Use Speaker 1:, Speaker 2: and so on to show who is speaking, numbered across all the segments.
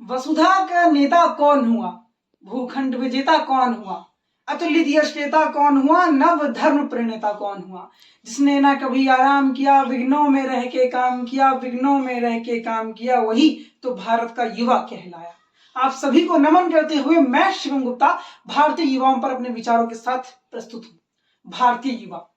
Speaker 1: वसुधा का नेता कौन हुआ, भूखंड विजेता कौन हुआ, अतुलित यश नेता कौन हुआ, नव धर्म प्रणेता कौन हुआ, जिसने ना कभी आराम किया, विघ्नों में रह के काम किया, विघ्नों में रह के काम किया, वही तो भारत का युवा कहलाया। आप सभी को नमन करते हुए मैं शिवम गुप्ता भारतीय युवाओं पर अपने विचारों के साथ प्रस्तुत हूं। भारतीय युवा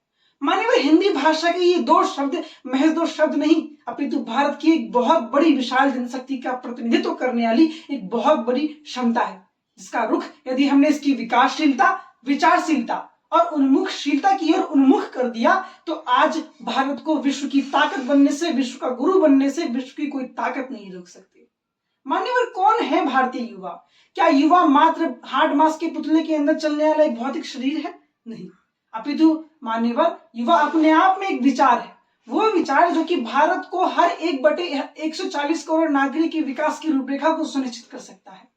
Speaker 1: माने वह हिंदी भाषा के ये दो शब्द महज दो शब्द नहीं, अपितु भारत की एक बहुत बड़ी विशाल जनशक्ति का प्रतिनिधित्व करने वाली एक बहुत बड़ी क्षमता है, जिसका रुख यदि हमने इसकी विकासशीलता, विचारशीलता और उन्मुखशीलता की ओर उन्मुख कर दिया तो आज भारत को विश्व की ताकत बनने से, विश्व का गुरु बनने से विश्व की कोई ताकत नहीं रोक सकती। मान्यवर कौन है भारतीय युवा? क्या युवा मात्र हार्ड मास के पुतले के अंदर चलने वाला एक भौतिक शरीर है? नहीं, अपितु मान्यवर युवा अपने आप में एक विचार है। वो विचार जो कि भारत को हर 1/140 करोड़ नागरिक के विकास की रूपरेखा को सुनिश्चित कर सकता है।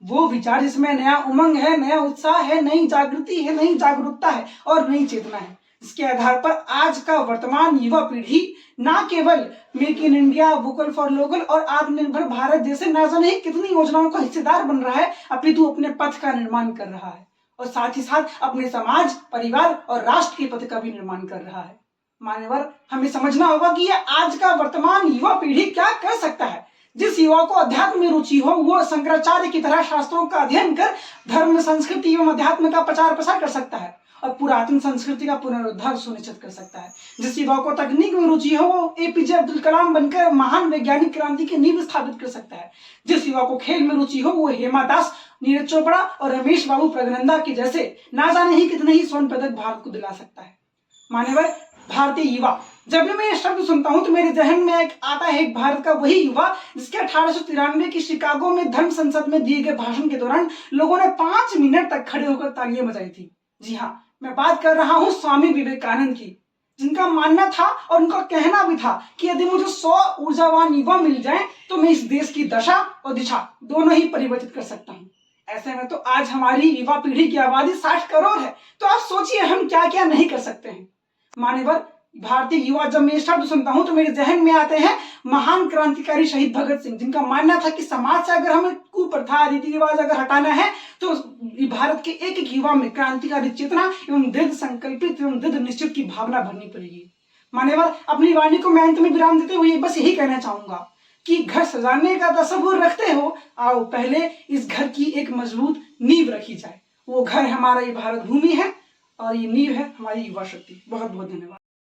Speaker 1: वो विचार जिसमें नया उमंग है, नया उत्साह है, नई जागृति है, नई जागरूकता है और नई चेतना है, जिसके आधार पर आज का वर्तमान युवा पीढ़ी ना केवल make in India, vocal for local और आत्मनिर्भर भारत जैसे ना जाने कितनी योजनाओं का हिस्सेदार बन रहा है, अपितु अपने पथ का निर्माण कर रहा है और साथ ही साथ अपने समाज, परिवार और राष्ट्र के पथ का भी निर्माण कर रहा है। मान्यवर हमें समझना होगा कि यह आज का वर्तमान युवा पीढ़ी क्या कर सकता है। जिस युवा को अध्यात्म में रुचि हो वो शंकराचार्य की तरह शास्त्रों का अध्ययन कर धर्म, संस्कृति एवं अध्यात्म का प्रचार प्रसार कर सकता है और पुरातन संस्कृति का पुनरुद्धार सुनिश्चित कर सकता है। जिस युवा को तकनीक में रुचि हो वो एपीजे अब्दुल कलाम बनकर महान वैज्ञानिक क्रांति की नींव स्थापित कर सकता है। जिस युवा को खेल में रुचि हो वो हेमा दास, नीरज चोपड़ा और रमेश बाबू प्रगनंदा के जैसे ना जाने ही कितने ही स्वर्ण पदक भारत को दिला सकता है। मान्यवर भारतीय युवा, जब भी मैं ये शब्द सुनता हूं तो मेरे जहन में एक आता है एक भारत का वही युवा जिसके 1893 की शिकागो में धर्म संसद में दिए गए भाषण के दौरान लोगों ने 5 मिनट तक खड़े होकर तालियां बजाई थी। जी हाँ, मैं बात कर रहा हूं स्वामी विवेकानंद की, जिनका मानना था और उनका कहना भी था कि यदि मुझे 100 ऊर्जावान युवा मिल जाएं तो मैं इस देश की दशा और दिशा दोनों ही परिवर्तित कर सकता हूं। ऐसे में तो आज हमारी युवा पीढ़ी की आबादी 60 करोड़ है, तो आप सोचिए हम क्या क्या नहीं कर सकते हैं। मान्यवर भारतीय युवा, जब मैं शब्द सुनता हूं तो मेरे जहन में आते हैं महान क्रांतिकारी शहीद भगत सिंह, जिनका मानना था कि समाज से अगर हमें कुप्रथा, रीति रिवाज अगर हटाना है तो भारत के एक एक युवा में क्रांतिकारी चेतना एवं दृढ़ संकल्पित एवं दृढ़ निश्चित की भावना भरनी पड़ेगी। मान्यवर अपनी वाणी को मैं अंत में विराम देते हुए बस यही कहना चाहूंगा कि घर सजाने का तसव्वुर रखते हो, आओ पहले इस घर की एक मजबूत नींव रखी जाए। वो घर हमारा ये भारत भूमि है और ये नींव है हमारी युवा शक्ति। बहुत बहुत धन्यवाद।